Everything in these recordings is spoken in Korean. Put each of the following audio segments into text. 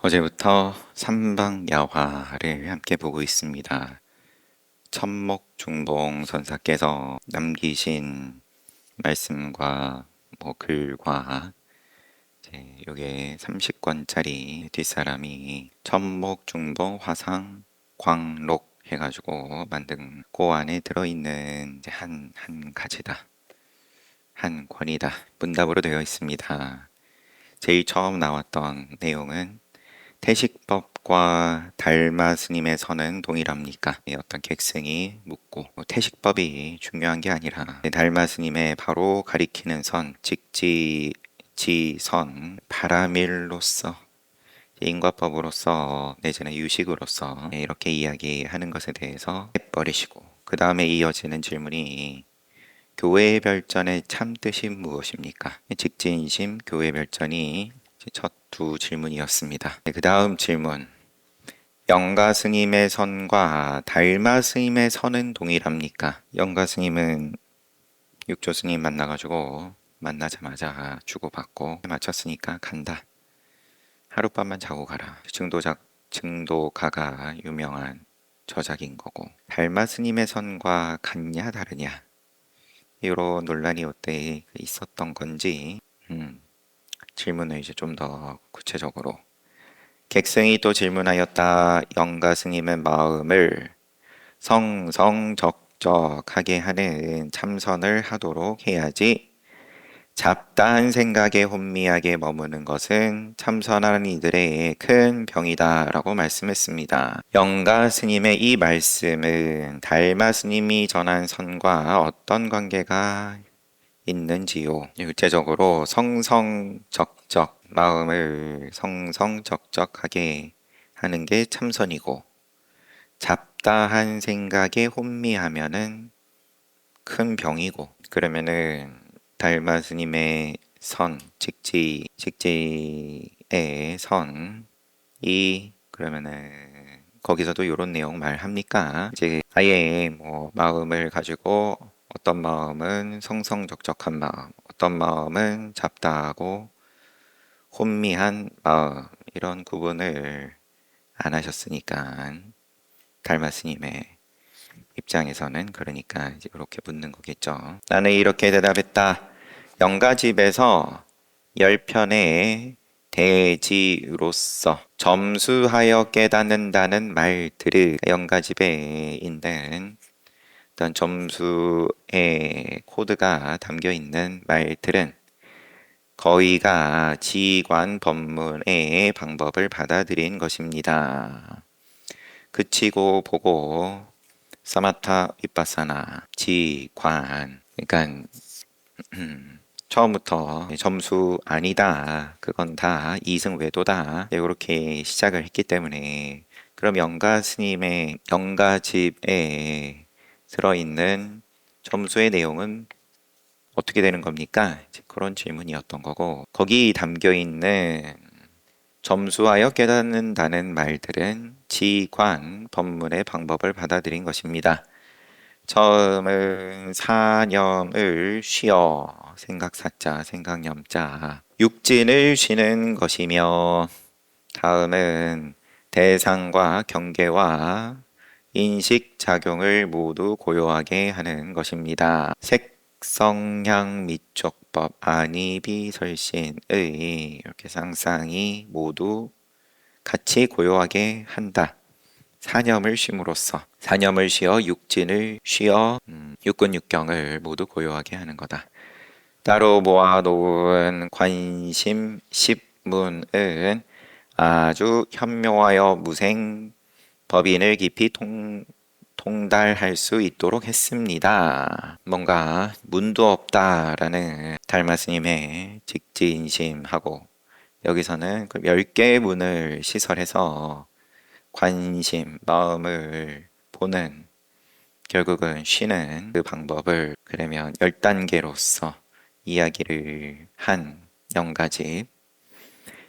어제부터 삼방야화를 함께 보고 있습니다. 천목중봉 선사께서 남기신 말씀과 글과 이제 요게 30권짜리 뒷사람이 천목중봉 화상 광록 해가지고 만든 그 안에 들어있는 이제 한 가지다. 한 권이다. 문답으로 되어 있습니다. 제일 처음 나왔던 내용은 태식법과 달마 스님의 선은 동일합니까? 어떤 객승이 묻고 태식법이 중요한 게 아니라 달마 스님의 바로 가리키는 선, 직지지선, 바라밀로서 인과법으로서 내지는 유식으로서 이렇게 이야기하는 것에 대해서 해버리시고 그 다음에 이어지는 질문이 교회의 별전의 참 뜻이 무엇입니까? 직진심 교회 별전이 첫 두 질문이었습니다. 그 다음 질문. 영가 스님의 선과 달마 스님의 선은 동일합니까? 영가 스님은 육조 스님 만나가지고 만나자마자 주고받고 마쳤으니까 간다. 하룻밤만 자고 가라. 증도가가 유명한 저작인 거고. 달마 스님의 선과 같냐 다르냐? 이런 논란이 이때 있었던 건지 질문을 이제 좀 더 구체적으로 객승이 또 질문하였다. 영가 스님은 마음을 성성적적하게 하는 참선을 하도록 해야지 잡다한 생각에 혼미하게 머무는 것은 참선하는 이들의 큰 병이다 라고 말씀했습니다. 영가 스님의 이 말씀은 달마 스님이 전한 선과 어떤 관계가 있는지요. 구체적으로 성성적적 마음을 성성적적하게 하는 게 참선이고 잡다한 생각에 혼미하면은 큰 병이고 그러면은 달마 스님의 선 직지의 선이 그러면은 거기서도 이런 내용 말합니까? 이제 아예 마음을 가지고 어떤 마음은 성성적적한 마음, 어떤 마음은 잡다하고 혼미한 마음 이런 구분을 안 하셨으니까 달마 스님의 입장에서는 그러니까 이제 이렇게 묻는 거겠죠. 나는 이렇게 대답했다. 영가집에서 10편의 대지로서 점수하여 깨닫는다는 말들을 영가집에 있는 어떤 점수의 코드가 담겨 있는 말들은 거의가 지관 법문의 방법을 받아들인 것입니다. 그치고 보고 사마타 위파사나 지관 그러니까 처음부터 점수 아니다 그건 다 이승 외도다 이렇게 시작을 했기 때문에 그럼 영가 스님의 영가집에 들어있는 점수의 내용은 어떻게 되는 겁니까? 이제 그런 질문이었던 거고 거기 담겨 있는 점수하여 깨닫는다는 말들은 지관 법문의 방법을 받아들인 것입니다. 처음은 사념을 쉬어 생각사자 생각념자 육진을 쉬는 것이며 다음은 대상과 경계와 인식작용을 모두 고요하게 하는 것입니다. 색성향 미촉법 안이비설신의 이렇게 쌍쌍이 모두 같이 고요하게 한다. 사념을 쉼으로써 사념을 쉬어 육진을 쉬어 육근육경을 모두 고요하게 하는 거다. 따로 모아놓은 관심 10문은 아주 현묘하여 무생 법인을 깊이 통달할 수 있도록 했습니다. 뭔가 문도 없다라는 달마 스님의 직지인심하고 여기서는 그 10개의 문을 시설해서 관심, 마음을 보는 결국은 쉬는 그 방법을 그러면 10단계로서 이야기를 한 영가집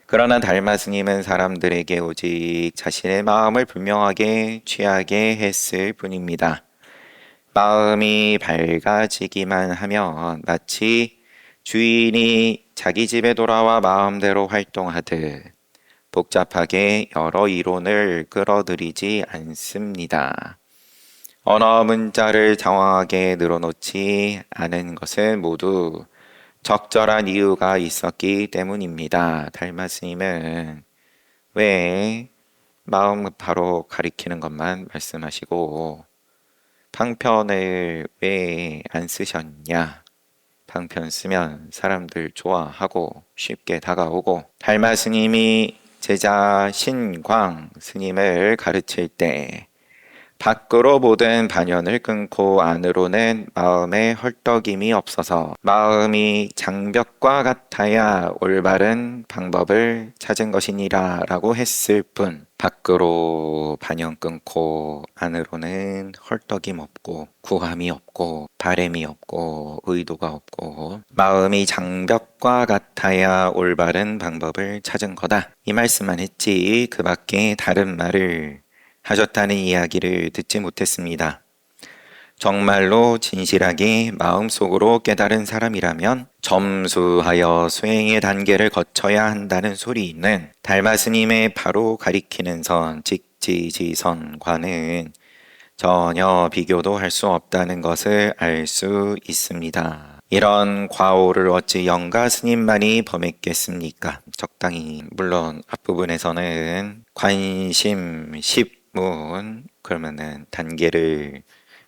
그러나 달마 스님은 사람들에게 오직 자신의 마음을 분명하게 취하게 했을 뿐입니다. 마음이 밝아지기만 하면 마치 주인이 자기 집에 돌아와 마음대로 활동하듯 복잡하게 여러 이론을 끌어들이지 않습니다. 언어 문자를 장황하게 늘어놓지 않은 것은 모두 적절한 이유가 있었기 때문입니다. 달마 스님은 왜 마음 바로 가리키는 것만 말씀하시고 방편을 왜 안 쓰셨냐? 방편 쓰면 사람들 좋아하고 쉽게 다가오고 달마 스님이 제자 신광 스님을 가르칠 때 밖으로 모든 반연을 끊고 안으로는 마음에 헐떡임이 없어서 마음이 장벽과 같아야 올바른 방법을 찾은 것이니라 라고 했을 뿐 밖으로 반연 끊고 안으로는 헐떡임 없고 구함이 없고 바램이 없고 의도가 없고 마음이 장벽과 같아야 올바른 방법을 찾은 거다. 이 말씀만 했지 그 밖에 다른 말을 하셨다는 이야기를 듣지 못했습니다. 정말로 진실하게 마음속으로 깨달은 사람이라면 점수하여 수행의 단계를 거쳐야 한다는 소리는 달마 스님의 바로 가리키는 선, 직지지선과는 전혀 비교도 할 수 없다는 것을 알 수 있습니다. 이런 과오를 어찌 영가 스님만이 범했겠습니까? 적당히 물론 앞부분에서는 관심 10문 그러면은 단계를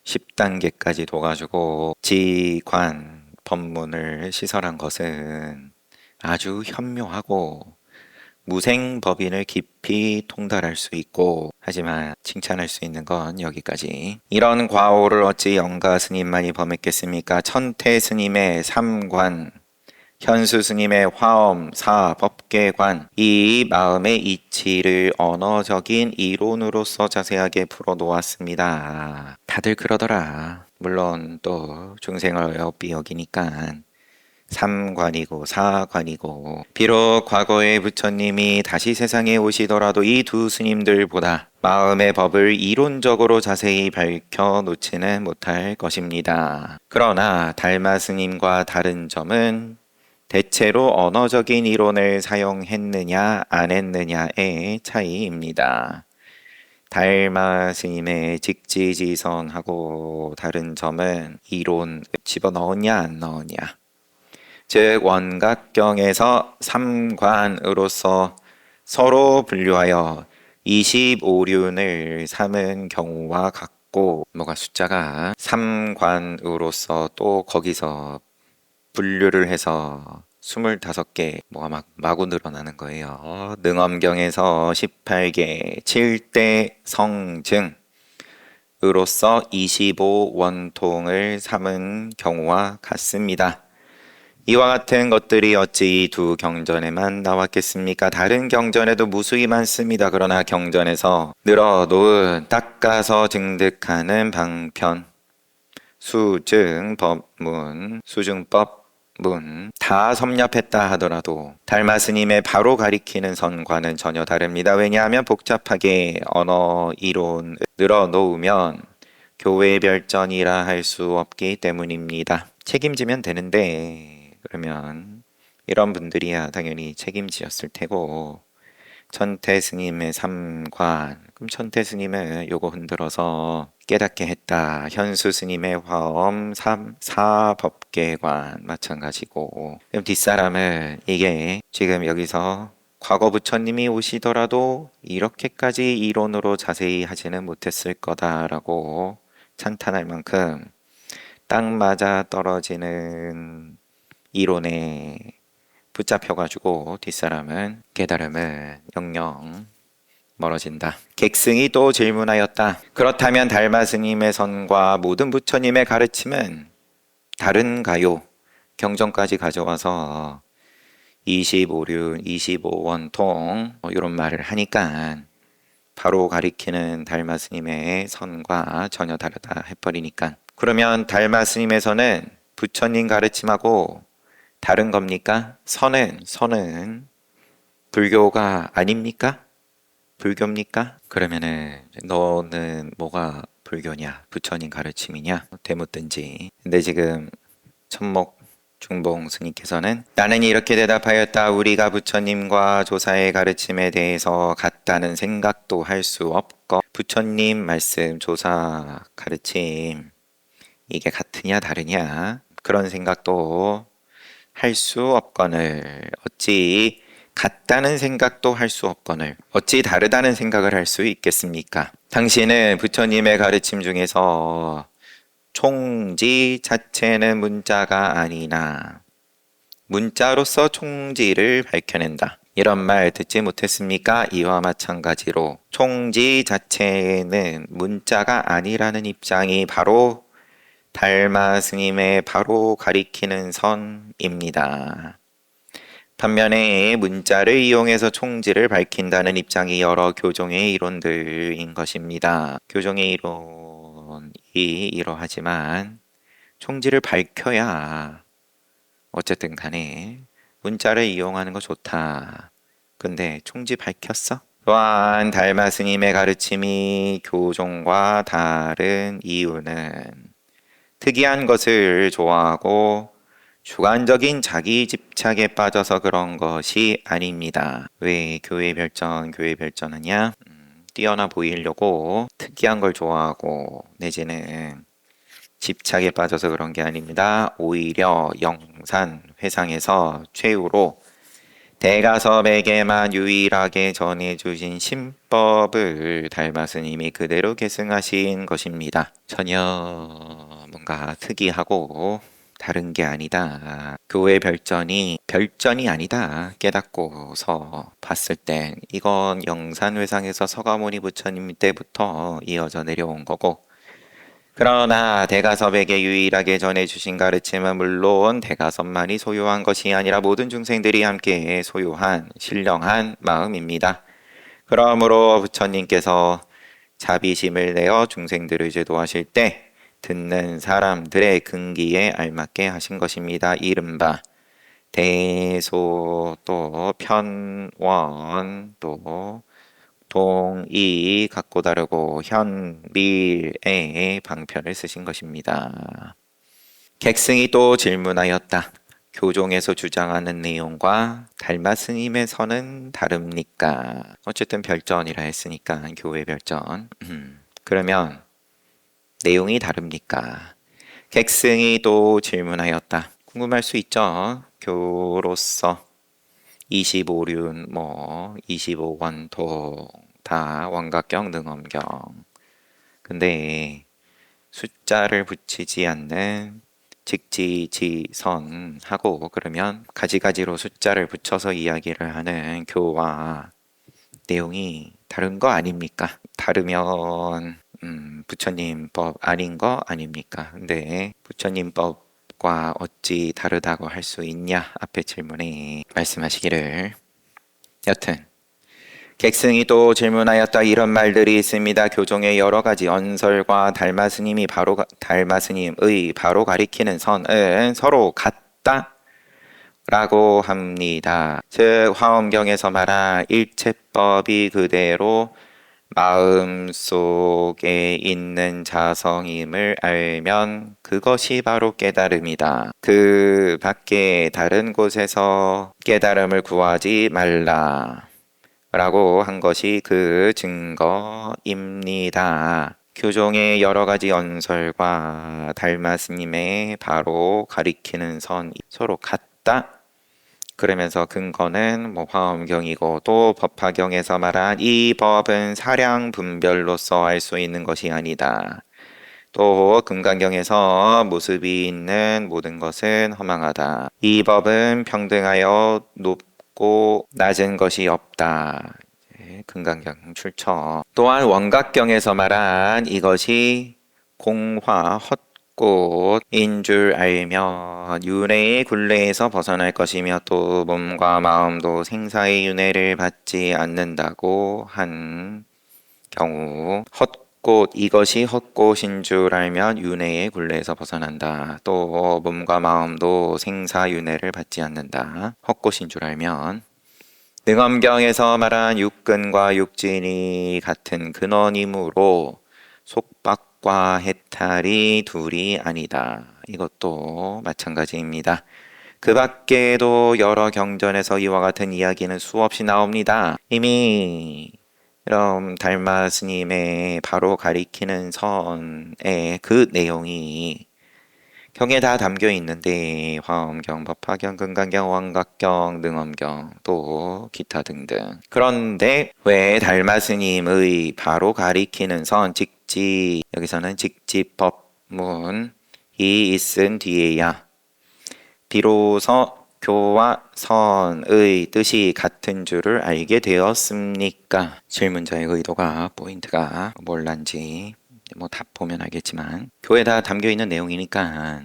10단계까지 둬가지고 지관 법문을 시설한 것은 아주 현묘하고 무생법인을 깊이 통달할 수 있고 하지만 칭찬할 수 있는 건 여기까지. 이런 과오를 어찌 영가 스님만이 범했겠습니까? 천태 스님의 삼관, 현수 스님의 화엄, 사법계관, 이 마음의 이치를 언어적인 이론으로서 자세하게 풀어놓았습니다. 다들 그러더라. 물론 또 중생을 어여삐 여기니까 삼관이고 사관이고 비록 과거의 부처님이 다시 세상에 오시더라도 이 두 스님들보다 마음의 법을 이론적으로 자세히 밝혀 놓지는 못할 것입니다. 그러나 달마 스님과 다른 점은 대체로 언어적인 이론을 사용했느냐 안 했느냐의 차이입니다. 달마 스님의 직지지선하고 다른 점은 이론 집어넣었냐 안 넣었냐, 즉 원각경에서 삼관으로서 서로 분류하여 25륜을 삼은 경우와 같고 뭐가 숫자가 삼관으로서 또 거기서 분류를 해서 25개 뭐가 막 마구 늘어나는 거예요. 능엄경에서 18개 7대 성증으로서 25원통을 삼은 경우와 같습니다. 이와 같은 것들이 어찌 이 두 경전에만 나왔겠습니까? 다른 경전에도 무수히 많습니다. 그러나 경전에서 늘어놓은 닦아서 증득하는 방편, 수증 법문, 수증법문 다 섭렵했다 하더라도 달마 스님의 바로 가리키는 선과는 전혀 다릅니다. 왜냐하면 복잡하게 언어 이론 늘어놓으면 교회 별전이라 할 수 없기 때문입니다. 책임지면 되는데 그러면 이런 분들이야 당연히 책임지었을 테고, 천태 스님의 삼관, 그럼 천태 스님은 요거 흔들어서 깨닫게 했다. 현수 스님의 화엄 사법계관 마찬가지고, 그럼 뒷사람은 이게 지금 여기서 과거 부처님이 오시더라도 이렇게까지 이론으로 자세히 하지는 못했을 거다라고 찬탄할 만큼 딱 맞아 떨어지는 이론에 붙잡혀가지고 뒷사람은 깨달음은 영영 멀어진다. 객승이 또 질문하였다. 그렇다면 달마 스님의 선과 모든 부처님의 가르침은 다른가요? 경전까지 가져와서 25륜, 25원통 이런 말을 하니까 바로 가리키는 달마 스님의 선과 전혀 다르다 해버리니까, 그러면 달마 스님의 선은 부처님 가르침하고 다른 겁니까? 선은 불교가 아닙니까? 불교입니까? 그러면은 너는 뭐가 불교냐? 부처님 가르침이냐? 되묻든지. 근데 지금 천목 중봉 스님께서는 나는 이렇게 대답하였다. 우리가 부처님과 조사의 가르침에 대해서 같다는 생각도 할 수 없고 부처님 말씀, 조사, 가르침 이게 같으냐 다르냐 그런 생각도 할 수 없거늘 어찌 같다는 생각도 할 수 없거늘 어찌 다르다는 생각을 할 수 있겠습니까? 당신은 부처님의 가르침 중에서 총지 자체는 문자가 아니나 문자로서 총지를 밝혀낸다. 이런 말 듣지 못했습니까? 이와 마찬가지로 총지 자체는 문자가 아니라는 입장이 바로 달마 스님의 바로 가리키는 선입니다. 반면에 문자를 이용해서 총지를 밝힌다는 입장이 여러 교종의 이론들인 것입니다. 교종의 이론이 이러하지만 총지를 밝혀야 어쨌든 간에 문자를 이용하는 거 좋다. 근데 총지 밝혔어? 또한 달마 스님의 가르침이 교종과 다른 이유는 특이한 것을 좋아하고 주관적인 자기 집착에 빠져서 그런 것이 아닙니다. 왜 교회 별전하냐? 뛰어나 보이려고 특이한 걸 좋아하고 내지는 집착에 빠져서 그런 게 아닙니다. 오히려 영산 회상에서 최후로 대가섭에게만 유일하게 전해주신 신법을 달마 스님이 그대로 계승하신 것입니다. 전혀 뭔가 특이하고 다른 게 아니다. 교회 별전이 아니다. 깨닫고서 봤을 땐 이건 영산회상에서 서가모니 부처님 때부터 이어져 내려온 거고 그러나 대가섭에게 유일하게 전해주신 가르침은 물론 대가섭만이 소유한 것이 아니라 모든 중생들이 함께 소유한 신령한 마음입니다. 그러므로 부처님께서 자비심을 내어 중생들을 제도하실 때 듣는 사람들의 근기에 알맞게 하신 것입니다. 이른바 대소 또 편원 또 동이 같고 다르고 현밀의 방편을 쓰신 것입니다. 객승이 또 질문하였다. 교종에서 주장하는 내용과 달마 스님의 선은 다릅니까? 어쨌든 별전이라 했으니까 교회 별전. 그러면 내용이 다릅니까? 객승이 또 질문하였다. 궁금할 수 있죠. 교로서 25륜 25원통 다 원각경 능엄경. 근데 숫자를 붙이지 않는 직지지선하고 그러면 가지가지로 숫자를 붙여서 이야기를 하는 교와 내용이 다른 거 아닙니까? 다르면 부처님 법 아닌 거 아닙니까? 근데 부처님 법과 어찌 다르다고 할 수 있냐? 앞에 질문에 말씀하시기를. 여튼 객승이 또 질문하였다. 이런 말들이 있습니다. 교종의 여러 가지 언설과 달마 스님의 바로 가리키는 선은 서로 같다 라고 합니다. 즉 화엄경에서 말한 일체법이 그대로 마음속에 있는 자성임을 알면 그것이 바로 깨달음이다. 그 밖에 다른 곳에서 깨달음을 구하지 말라 라고 한 것이 그 증거입니다. 교종의 여러 가지 언설과 달마 스님의 바로 가리키는 선 서로 같다. 그러면서 근거는 화엄경이고 또 법화경에서 말한 이 법은 사량 분별로서 알 수 있는 것이 아니다. 또 금강경에서 모습이 있는 모든 것은 허망하다. 이 법은 평등하여 높고 낮은 것이 없다. 금강경 출처. 또한 원각경에서 말한 이것이 공화 헛꽃인 줄 알면 윤회의 굴레에서 벗어날 것이며 또 몸과 마음도 생사의 윤회를 받지 않는다고 한 경우 이것이 헛꽃인 줄 알면 윤회의 굴레에서 벗어난다. 또 몸과 마음도 생사윤회를 받지 않는다. 헛꽃인 줄 알면 능엄경에서 말한 육근과 육진이 같은 근원이므로 속박과 해탈이 둘이 아니다. 이것도 마찬가지입니다. 그 밖에도 여러 경전에서 이와 같은 이야기는 수없이 나옵니다. 이미 그럼 달마 스님의 바로 가리키는 선의 그 내용이 경에 다 담겨 있는데 화엄경, 법화경, 금강경, 왕각경, 능엄경 또 기타 등등. 그런데 왜 달마 스님의 바로 가리키는 선 직지 여기서는 직지법문이 있은 뒤에야 비로소 교와 선의 뜻이 같은 줄을 알게 되었습니까? 질문자의 의도가 포인트가 뭘란지 뭐 답 보면 알겠지만 교에 다 담겨 있는 내용이니까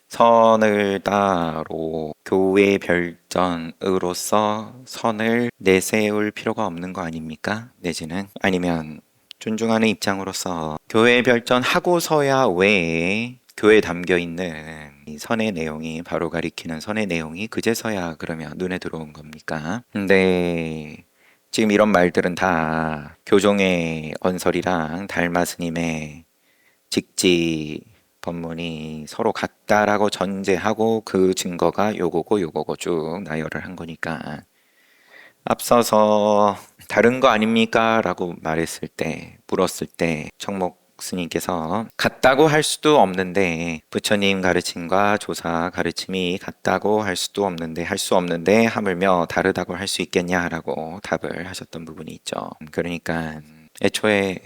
선을 따로 교회 별전으로서 선을 내세울 필요가 없는 거 아닙니까? 내지는 아니면 존중하는 입장으로서 교회 별전 하고서야 왜 교회에 담겨 있는 이 선의 내용이 바로 가리키는 선의 내용이 그제서야 그러면 눈에 들어온 겁니까? 근데 지금 이런 말들은 다 교종의 언설이랑 달마 스님의 직지 법문이 서로 같다라고 전제하고 그 증거가 요거고 쭉 나열을 한 거니까 앞서서 다른 거 아닙니까? 라고 말했을 때 물었을 때 청목 스님께서 같다고 할 수도 없는데 부처님 가르침과 조사 가르침이 같다고 할 수도 없는데 할 수 없는데 하물며 다르다고 할 수 있겠냐라고 답을 하셨던 부분이 있죠. 그러니까 애초에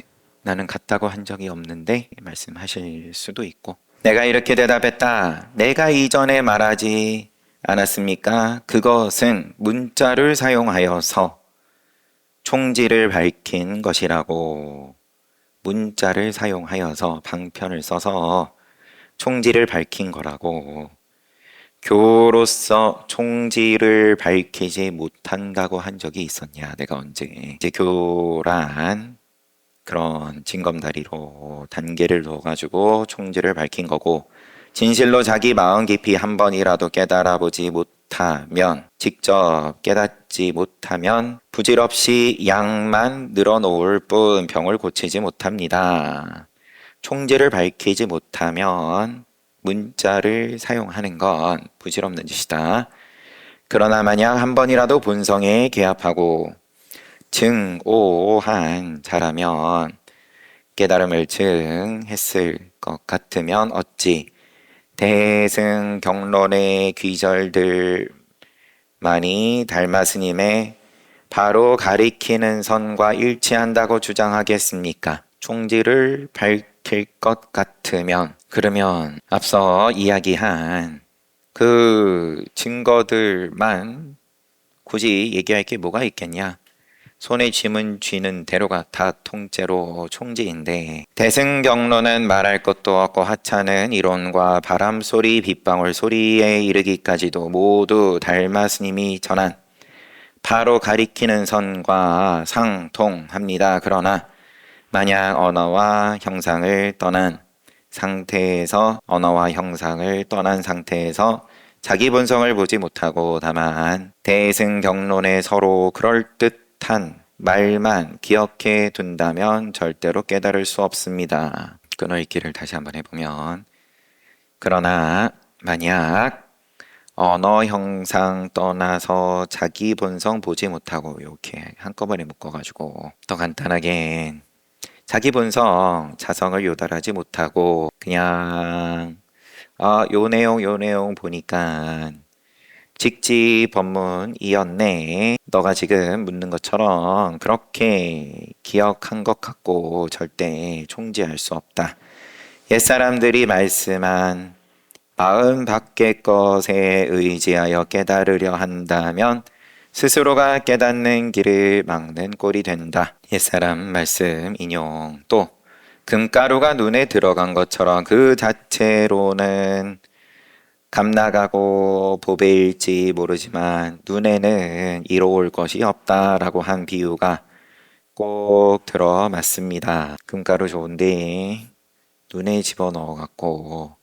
나는 같다고 한 적이 없는데 말씀하실 수도 있고 내가 이렇게 대답했다. 내가 이전에 말하지 않았습니까? 그것은 문자를 사용하여서 총지를 밝힌 것이라고 문자를 사용하여서 방편을 써서 총지를 밝힌 거라고 교로서 총지를 밝히지 못한다고 한 적이 있었냐? 내가 언제? 이제 교란 그런 징검다리로 단계를 둬가지고 총지를 밝힌 거고 진실로 자기 마음 깊이 한 번이라도 깨달아 보지 못하면 직접 깨닫지 못하면 부질없이 양만 늘어놓을 뿐 병을 고치지 못합니다. 총지를 밝히지 못하면 문자를 사용하는 건 부질없는 짓이다. 그러나 만약 한 번이라도 본성에 개합하고 증오한 자라면 깨달음을 증했을 것 같으면 어찌 대승경론의 귀절들만이 달마 스님의 바로 가리키는 선과 일치한다고 주장하겠습니까? 총지를 밝힐 것 같으면 그러면 앞서 이야기한 그 증거들만 굳이 얘기할 게 뭐가 있겠냐? 손에 쥐면 쥐는 대로가 다 통째로 총지인데 대승경론은 말할 것도 없고 하찮은 이론과 바람소리 빗방울 소리에 이르기까지도 모두 달마 스님이 전한 바로 가리키는 선과 상통합니다. 그러나 만약 언어와 형상을 떠난 상태에서 자기 본성을 보지 못하고 다만 대승경론에 서로 그럴듯한 말만 기억해 둔다면 절대로 깨달을 수 없습니다. 끊어읽기를 다시 한번 해보면 그러나 만약 언어 형상 떠나서 자기 본성 보지 못하고 이렇게 한꺼번에 묶어가지고 더 간단하게 자기 본성 자성을 요달하지 못하고 그냥 요 내용 보니까 직지 법문이었네. 너가 지금 묻는 것처럼 그렇게 기억한 것 같고 절대 총지할 수 없다. 옛사람들이 말씀한 마음 밖의 것에 의지하여 깨달으려 한다면 스스로가 깨닫는 길을 막는 꼴이 된다. 옛사람 말씀 인용. 또 금가루가 눈에 들어간 것처럼 그 자체로는 감나가고 보배일지 모르지만 눈에는 이로울 것이 없다라고 한 비유가 꼭 들어맞습니다. 금가루 좋은데 눈에 집어넣어 갖고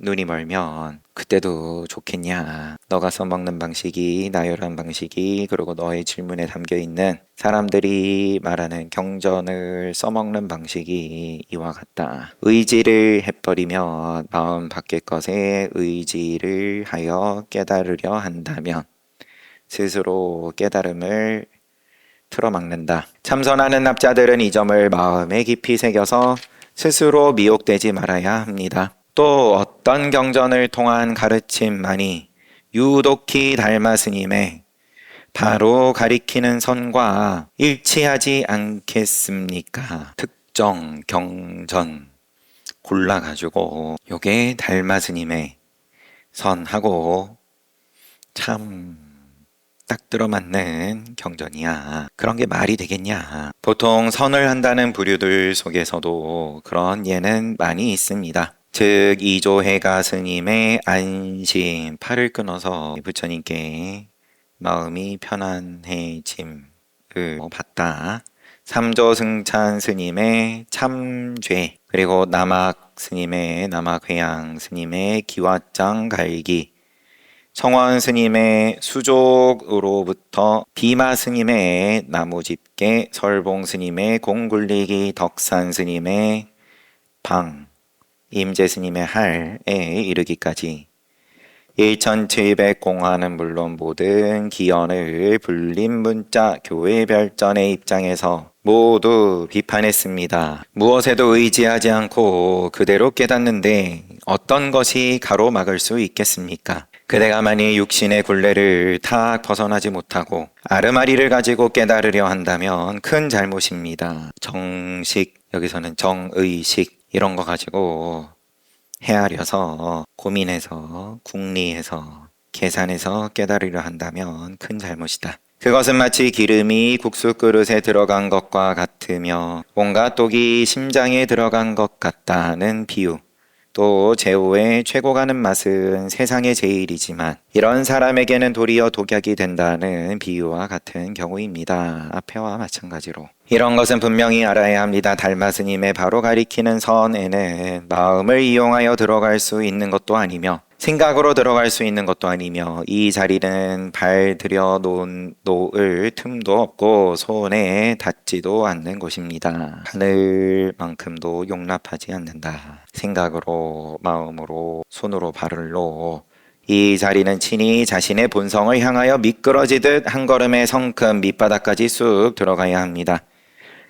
눈이 멀면 그때도 좋겠냐. 너가 써먹는 방식이 나열한 방식이 그리고 너의 질문에 담겨있는 사람들이 말하는 경전을 써먹는 방식이 이와 같다. 의지를 해버리면 마음 밖의 것에 의지를 하여 깨달으려 한다면 스스로 깨달음을 틀어막는다. 참선하는 납자들은 이 점을 마음에 깊이 새겨서 스스로 미혹되지 말아야 합니다. 또 어떤 경전을 통한 가르침만이 유독히 달마 스님의 바로 가리키는 선과 일치하지 않겠습니까? 특정 경전 골라가지고 요게 달마 스님의 선하고 참 딱 들어맞는 경전이야. 그런 게 말이 되겠냐. 보통 선을 한다는 부류들 속에서도 그런 예는 많이 있습니다. 즉 이조해가 스님의 안심 팔을 끊어서 부처님께 마음이 편안해짐을 봤다. 삼조승찬 스님의 참죄 그리고 남학 스님의 남학회양 스님의 기왓장 갈기 성원 스님의 수족으로부터 비마 스님의 나무집게 설봉 스님의 공굴리기 덕산 스님의 방 임재 스님의 할에 이르기까지 1700공화는 물론 모든 기원을 불림 문자 교회 별전의 입장에서 모두 비판했습니다. 무엇에도 의지하지 않고 그대로 깨닫는데 어떤 것이 가로막을 수 있겠습니까? 그대가 만일 육신의 굴레를 탁 벗어나지 못하고 아르마리를 가지고 깨달으려 한다면 큰 잘못입니다. 정식, 여기서는 정의식 이런 거 가지고 헤아려서 고민해서 궁리해서 계산해서 깨달으려 한다면 큰 잘못이다. 그것은 마치 기름이 국수 그릇에 들어간 것과 같으며 온갖 독이 심장에 들어간 것 같다는 비유. 또 제호의 최고 가는 맛은 세상의 제일이지만 이런 사람에게는 도리어 독약이 된다는 비유와 같은 경우입니다. 앞에와 마찬가지로. 이런 것은 분명히 알아야 합니다. 달마 스님의 바로 가리키는 선에는 마음을 이용하여 들어갈 수 있는 것도 아니며 생각으로 들어갈 수 있는 것도 아니며 이 자리는 발 들여 놓을 틈도 없고 손에 닿지도 않는 곳입니다. 하늘만큼도 용납하지 않는다. 생각으로 마음으로 손으로 발을로 이 자리는 친히 자신의 본성을 향하여 미끄러지듯 한 걸음에 성큼 밑바닥까지 쑥 들어가야 합니다.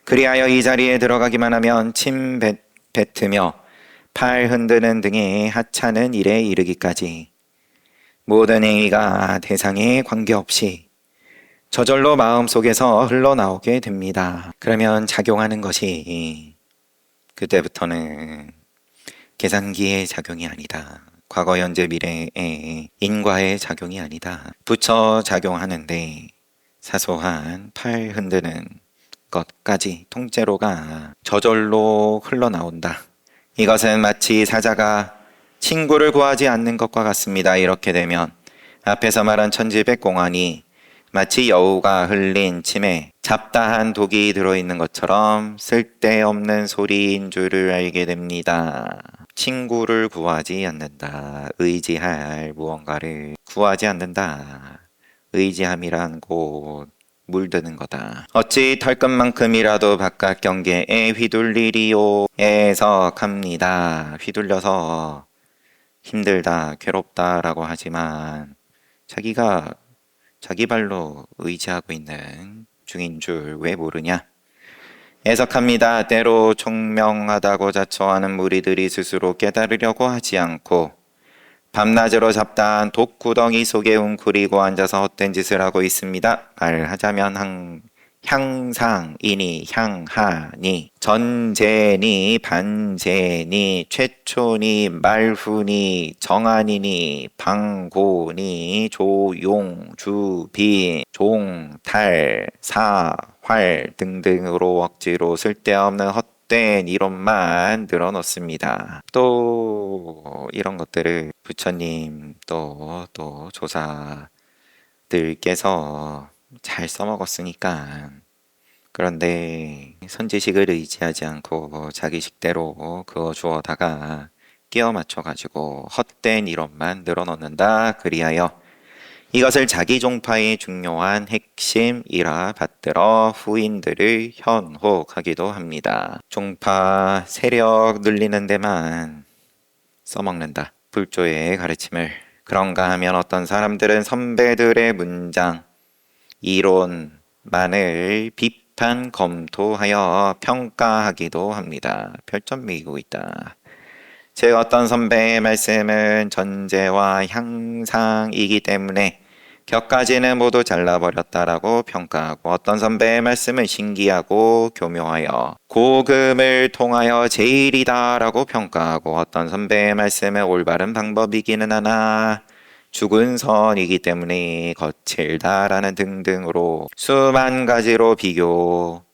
그리하여 이 자리에 들어가기만 하면 침 뱉으며 팔 흔드는 등의 하찮은 일에 이르기까지 모든 행위가 대상에 관계없이 저절로 마음속에서 흘러나오게 됩니다. 그러면 작용하는 것이 그때부터는 계산기의 작용이 아니다. 과거, 현재, 미래의 인과의 작용이 아니다. 부처 작용하는데 사소한 팔 흔드는 것까지 통째로가 저절로 흘러나온다. 이것은 마치 사자가 친구를 구하지 않는 것과 같습니다. 이렇게 되면 앞에서 말한 천지백공안이 마치 여우가 흘린 침에 잡다한 독이 들어있는 것처럼 쓸데없는 소리인 줄을 알게 됩니다. 친구를 구하지 않는다. 의지할 무언가를 구하지 않는다. 의지함이란 곧 물드는 거다. 어찌 털끝만큼이라도 바깥 경계에 휘둘리리오 해석합니다. 휘둘려서 힘들다, 괴롭다 라고 하지만 자기가 자기 발로 의지하고 있는 중인 줄 왜 모르냐? 해석합니다. 때로 총명하다고 자처하는 무리들이 스스로 깨달으려고 하지 않고 밤낮으로 잡다한 독구덩이 속에 웅크리고 앉아서 헛된 짓을 하고 있습니다. 말하자면 향상이니 향하니 전제니 반제니 최초니 말후니 정안이니 방고니 조용 주빈 종탈 사활 등등으로 억지로 쓸데없는 헛된 이론만 늘어놓습니다. 또 이런 것들을 부처님 또 조사들께서 잘 써먹었으니까. 그런데 선지식을 의지하지 않고 자기 식대로 그어 주어다가 끼워 맞춰가지고 헛된 이론만 늘어놓는다. 그리하여 이것을 자기 종파의 중요한 핵심이라 받들어 후인들을 현혹하기도 합니다. 종파 세력 늘리는 데만 써먹는다. 불조의 가르침을. 그런가 하면 어떤 사람들은 선배들의 문장, 이론만을 비판 검토하여 평가하기도 합니다. 별점 매기고 있다. 즉 어떤 선배의 말씀은 전제와 향상이기 때문에 격까지는 모두 잘라버렸다라고 평가하고 어떤 선배의 말씀은 신기하고 교묘하여 고금을 통하여 제일이다라고 평가하고 어떤 선배의 말씀은 올바른 방법이기는 하나 죽은 선이기 때문에 거칠다라는 등등으로 수만 가지로 비교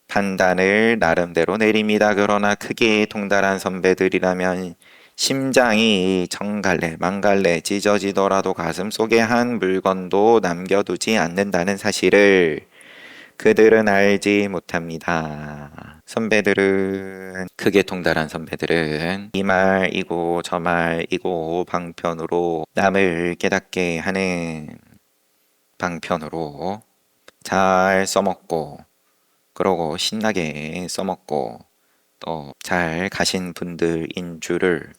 판단을 나름대로 내립니다. 그러나 크게 통달한 선배들이라면 심장이 정갈래 망갈래 찢어지더라도 가슴 속에 한 물건도 남겨두지 않는다는 사실을 그들은 알지 못합니다. 선배들은 크게 통달한 선배들은 이 말이고 저 말이고 방편으로 남을 깨닫게 하는 방편으로 잘 써먹고 그러고 신나게 써먹고 또 잘 가신 분들인 줄을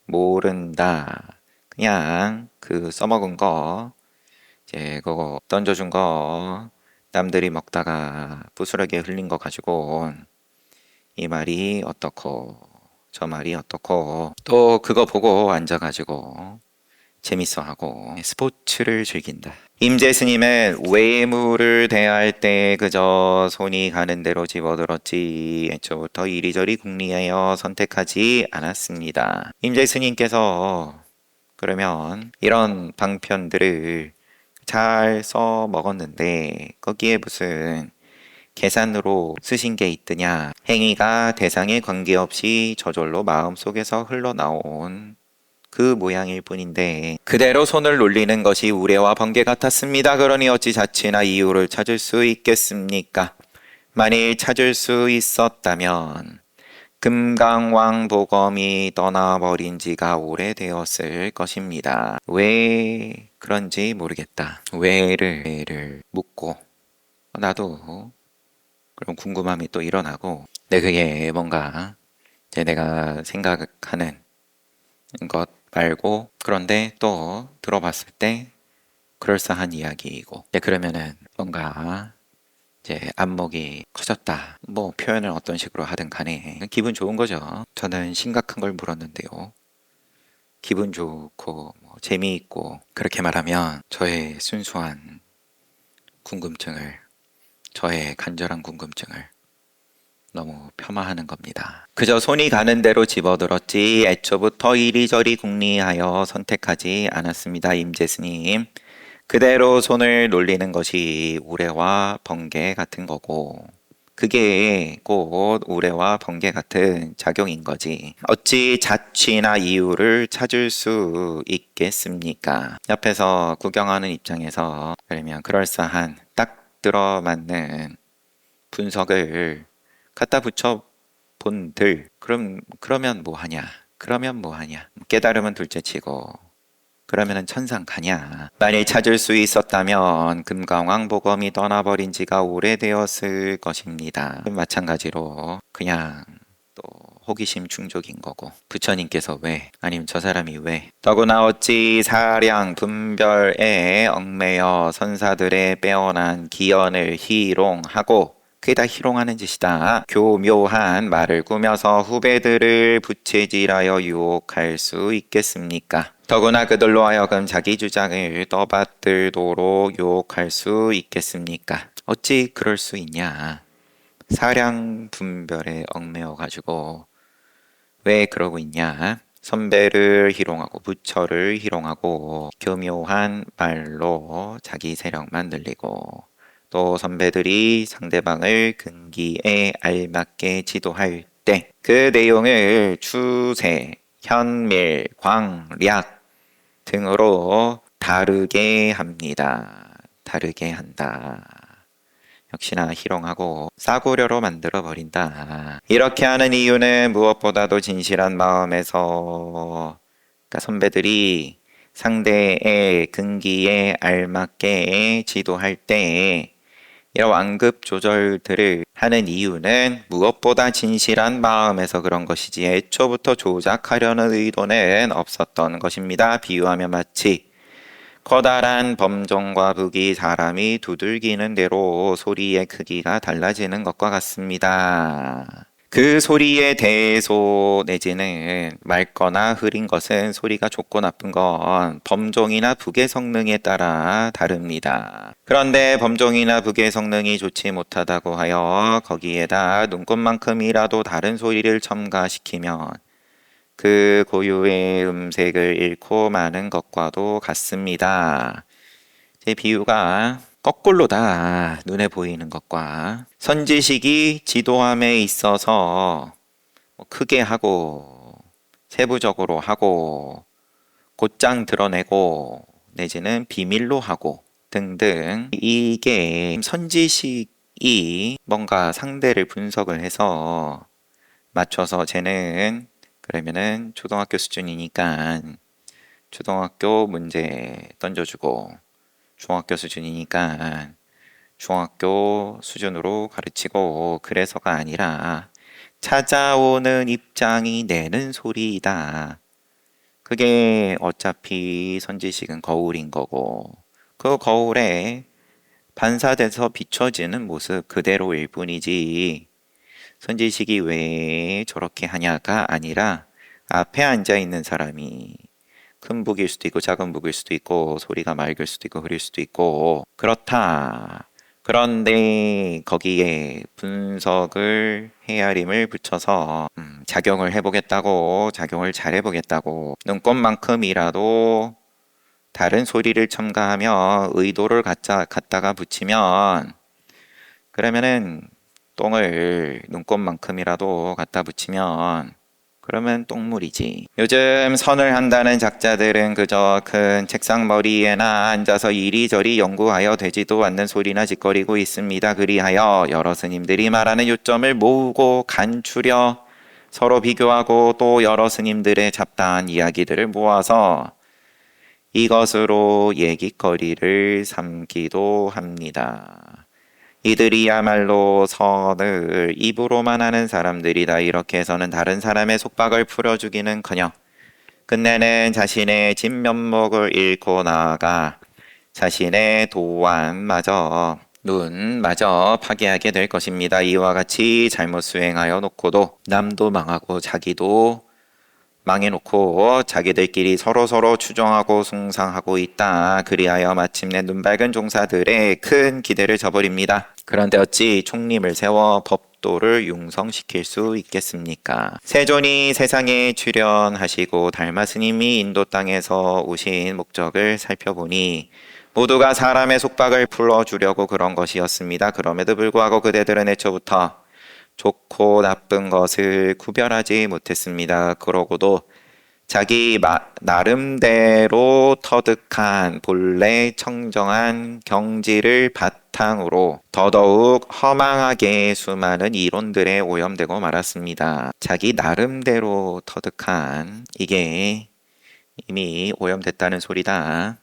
모른다. 그냥 그 써먹은 거 이제 그거 던져준 거 남들이 먹다가 부스러기에 흘린 거 가지고 이 말이 어떻고 저 말이 어떻고 또 그거 보고 앉아가지고 재밌어하고 스포츠를 즐긴다. 임재 스님은 외물을 대할 때 그저 손이 가는 대로 집어들었지 애초부터 이리저리 궁리하여 선택하지 않았습니다. 임재 스님께서 그러면 이런 방편들을 잘 써먹었는데 거기에 무슨 계산으로 쓰신 게 있더냐. 행위가 대상에 관계없이 저절로 마음속에서 흘러나온 그 모양일 뿐인데 그대로 손을 놀리는 것이 우레와 번개 같았습니다. 그러니 어찌 자취나 이유를 찾을 수 있겠습니까? 만일 찾을 수 있었다면 금강왕 보검이 떠나버린 지가 오래되었을 것입니다. 왜 그런지 모르겠다. 왜를 묻고 나도 그런 궁금함이 또 일어나고 근데 그게 뭔가 내가 생각하는 것 말고 그런데 또 들어봤을 때 그럴싸한 이야기이고 그러면은 뭔가 이제 안목이 커졌다 뭐 표현을 어떤 식으로 하든 간에 기분 좋은 거죠. 저는 심각한 걸 물었는데요 기분 좋고 뭐 재미있고 그렇게 말하면 저의 순수한 궁금증을 저의 간절한 궁금증을 너무 폄하하는 겁니다. 그저 손이 가는 대로 집어들었지 애초부터 이리저리 궁리하여 선택하지 않았습니다. 임재스님. 그대로 손을 놀리는 것이 우레와 번개 같은 거고 그게 곧 우레와 번개 같은 작용인 거지. 어찌 자취나 이유를 찾을 수 있겠습니까? 옆에서 구경하는 입장에서 그러면 그럴싸한 딱 들어맞는 분석을 갖다 붙여 본들 그러면 뭐 하냐? 깨달음은 둘째치고 그러면은 천상 가냐? 만일 찾을 수 있었다면 금강왕 보검이 떠나버린 지가 오래되었을 것입니다. 마찬가지로 그냥 또 호기심 충족인 거고 부처님께서 왜 아니면 저 사람이 왜 더구나 어찌 사량 분별에 얽매여 선사들의 빼어난 기연을 희롱하고 그게 다 희롱하는 짓이다. 교묘한 말을 꾸며서 후배들을 부채질하여 유혹할 수 있겠습니까? 더구나 그들로 하여금 자기 주장을 떠받들도록 유혹할 수 있겠습니까? 어찌 그럴 수 있냐? 사량 분별에 얽매여 가지고 왜 그러고 있냐? 선배를 희롱하고 부처를 희롱하고 교묘한 말로 자기 세력만 늘리고 또 선배들이 상대방을 근기에 알맞게 지도할 때 그 내용을 추세, 현밀, 광략 등으로 다르게 합니다. 다르게 한다. 역시나 희롱하고 싸구려로 만들어 버린다. 이렇게 하는 이유는 무엇보다도 진실한 마음에서, 그러니까 선배들이 상대의 근기에 알맞게 지도할 때 이런 완급 조절들을 하는 이유는 무엇보다 진실한 마음에서 그런 것이지 애초부터 조작하려는 의도는 없었던 것입니다. 비유하면 마치 커다란 범종과 북이 사람이 두들기는 대로 소리의 크기가 달라지는 것과 같습니다. 그 소리의 대소 내지는 맑거나 흐린 것은 소리가 좋고 나쁜 건 범종이나 북의 성능에 따라 다릅니다. 그런데 범종이나 북의 성능이 좋지 못하다고 하여 거기에다 눈꽃만큼이라도 다른 소리를 첨가시키면 그 고유의 음색을 잃고 마는 것과도 같습니다. 제 비유가 거꾸로다. 눈에 보이는 것과 선지식이 지도함에 있어서 크게 하고 세부적으로 하고 곧장 드러내고 내지는 비밀로 하고 등등, 이게 선지식이 뭔가 상대를 분석을 해서 맞춰서 쟤는 그러면은 초등학교 수준이니까 초등학교 문제 던져주고 중학교 수준이니까 중학교 수준으로 가르치고, 그래서가 아니라 찾아오는 입장이 내는 소리이다. 그게 어차피 선지식은 거울인 거고 그 거울에 반사돼서 비춰지는 모습 그대로일 뿐이지 선지식이 왜 저렇게 하냐가 아니라 앞에 앉아 있는 사람이 큰 북일 수도 있고 작은 북일 수도 있고 소리가 맑을 수도 있고 흐릴 수도 있고 그렇다. 그런데 거기에 분석을 헤아림을 붙여서 작용을 해보겠다고, 작용을 잘 해보겠다고 눈꽃만큼이라도 다른 소리를 첨가하며 의도를 갖다가 붙이면, 그러면은 똥을 눈꽃만큼이라도 갖다 붙이면 그러면 똥물이지. 요즘 선을 한다는 작자들은 그저 큰 책상 머리에나 앉아서 이리저리 연구하여 되지도 않는 소리나 짓거리고 있습니다. 그리하여 여러 스님들이 말하는 요점을 모으고 간추려 서로 비교하고 또 여러 스님들의 잡다한 이야기들을 모아서 이것으로 얘기거리를 삼기도 합니다. 이들이야말로 선을 입으로만 하는 사람들이다. 이렇게 해서는 다른 사람의 속박을 풀어주기는커녕 끝내는 자신의 진면목을 잃고 나아가 자신의 도안마저 눈마저 파괴하게 될 것입니다. 이와 같이 잘못 수행하여 놓고도 남도 망하고 자기도 망해놓고 자기들끼리 서로서로 추종하고 숭상하고 있다. 그리하여 마침내 눈밝은 종사들의 큰 기대를 저버립니다. 그런데 어찌 총림을 세워 법도를 융성시킬 수 있겠습니까? 세존이 세상에 출현하시고 달마 스님이 인도 땅에서 오신 목적을 살펴보니 모두가 사람의 속박을 풀어주려고 그런 것이었습니다. 그럼에도 불구하고 그대들은 애초부터 좋고 나쁜 것을 구별하지 못했습니다. 그러고도 자기 나름대로 터득한 본래 청정한 경지를 바탕으로 더더욱 허망하게 수많은 이론들에 오염되고 말았습니다. 자기 나름대로 터득한, 이게 이미 오염됐다는 소리다.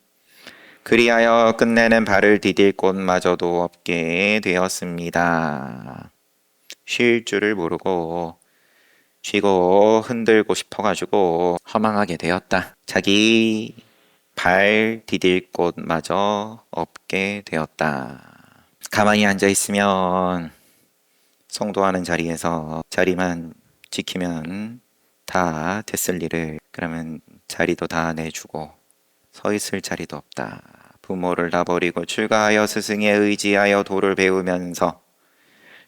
그리하여 끝내는 발을 디딜 곳마저도 없게 되었습니다. 쉴 줄을 모르고 쉬고 흔들고 싶어가지고 허망하게 되었다. 자기 발 디딜 곳마저 없게 되었다. 가만히 앉아있으면 성도하는 자리에서 자리만 지키면 다 됐을 일을, 그러면 자리도 다 내주고 서 있을 자리도 없다. 부모를 다 버리고 출가하여 스승에 의지하여 도를 배우면서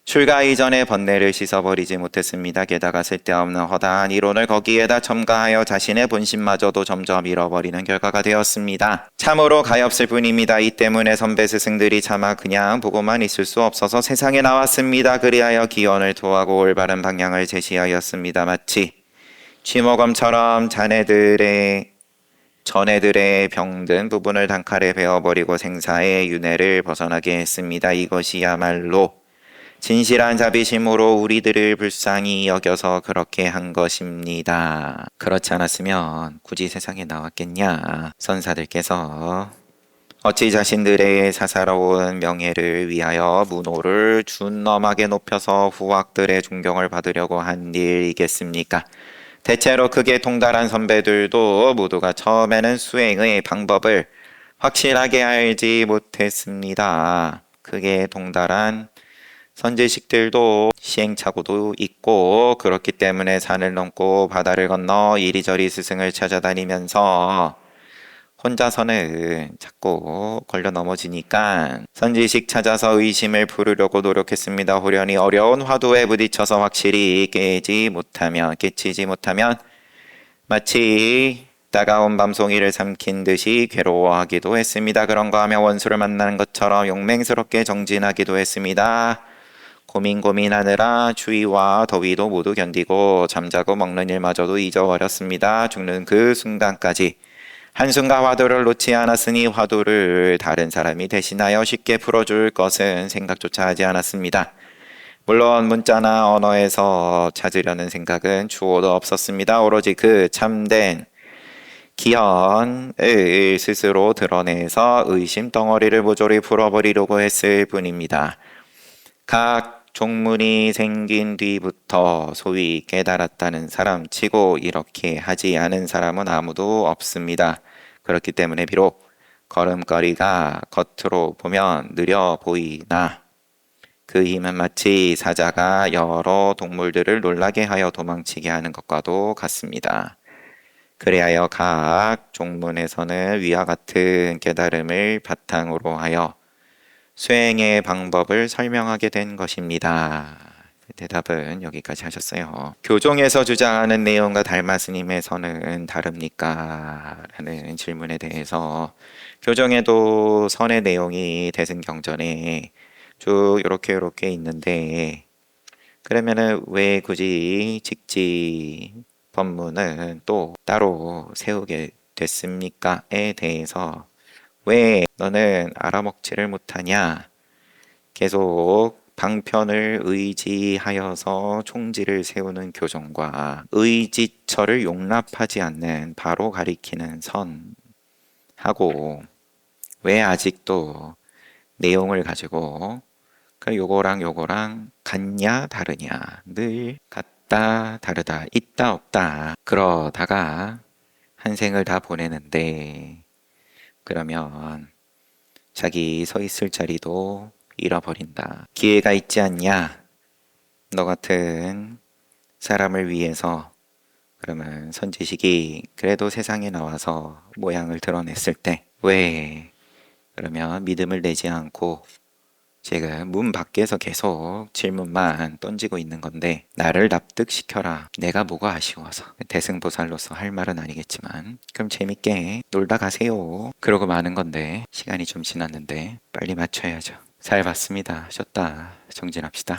출가 이전에 번뇌를 씻어버리지 못했습니다. 게다가 쓸데없는 허다한 이론을 거기에다 첨가하여 자신의 본심마저도 점점 잃어버리는 결과가 되었습니다. 참으로 가엾을 뿐입니다. 이 때문에 선배 스승들이 차마 그냥 보고만 있을 수 없어서 세상에 나왔습니다. 그리하여 기원을 토하고 올바른 방향을 제시하였습니다. 마치 쥐모검처럼 자네들의 전애들의 병든 부분을 단칼에 베어버리고 생사의 윤회를 벗어나게 했습니다. 이것이야말로 진실한 자비심으로 우리들을 불쌍히 여겨서 그렇게 한 것입니다. 그렇지 않았으면 굳이 세상에 나왔겠냐? 선사들께서 어찌 자신들의 사사로운 명예를 위하여 문호를 준엄하게 높여서 후학들의 존경을 받으려고 한 일이겠습니까? 대체로 크게 통달한 선배들도 모두가 처음에는 수행의 방법을 확실하게 알지 못했습니다. 크게 통달한 선지식들도 시행착오도 있고 그렇기 때문에 산을 넘고 바다를 건너 이리저리 스승을 찾아다니면서 혼자서는 자꾸 걸려 넘어지니까 선지식 찾아서 의심을 풀으려고 노력했습니다. 호련히 어려운 화두에 부딪혀서 확실히 깨치지 못하면 마치 따가운 밤송이를 삼킨 듯이 괴로워하기도 했습니다. 그런가 하며 원수를 만나는 것처럼 용맹스럽게 정진하기도 했습니다. 고민하느라 추위와 더위도 모두 견디고 잠자고 먹는 일마저도 잊어버렸습니다. 죽는 그 순간까지 한순간 화두를 놓지 않았으니 화두를 다른 사람이 대신하여 쉽게 풀어줄 것은 생각조차 하지 않았습니다. 물론 문자나 언어에서 찾으려는 생각은 추호도 없었습니다. 오로지 그 참된 기현을 스스로 드러내서 의심 덩어리를 모조리 풀어버리려고 했을 뿐입니다. 각 종문이 생긴 뒤부터 소위 깨달았다는 사람 치고 이렇게 하지 않은 사람은 아무도 없습니다. 그렇기 때문에 비록 걸음걸이가 겉으로 보면 느려 보이나 그 힘은 마치 사자가 여러 동물들을 놀라게 하여 도망치게 하는 것과도 같습니다. 그리하여 각 종문에서는 위와 같은 깨달음을 바탕으로 하여 수행의 방법을 설명하게 된 것입니다. 대답은 여기까지 하셨어요. 교종에서 주장하는 내용과 달마스님에서는 다릅니까? 라는 질문에 대해서 교종에도 선의 내용이 대승경전에 쭉 이렇게 있는데 그러면은 왜 굳이 직지 법문은 또 따로 세우게 됐습니까?에 대해서 왜 너는 알아먹지를 못하냐? 계속 방편을 의지하여서 총지를 세우는 교정과 의지처를 용납하지 않는 바로 가리키는 선하고 왜 아직도 내용을 가지고 요거랑 같냐 다르냐 늘 같다 다르다 있다 없다 그러다가 한 생을 다 보내는데 그러면 자기 서 있을 자리도 잃어버린다. 기회가 있지 않냐? 너 같은 사람을 위해서 그러면 선지식이 그래도 세상에 나와서 모양을 드러냈을 때 왜 그러면 믿음을 내지 않고 제가 문 밖에서 계속 질문만 던지고 있는 건데 나를 납득시켜라. 내가 뭐가 아쉬워서. 대승보살로서 할 말은 아니겠지만 그럼 재밌게 놀다 가세요. 그러고 마는 건데 시간이 좀 지났는데 빨리 맞춰야죠. 잘 봤습니다. 쉬었다 정진합시다.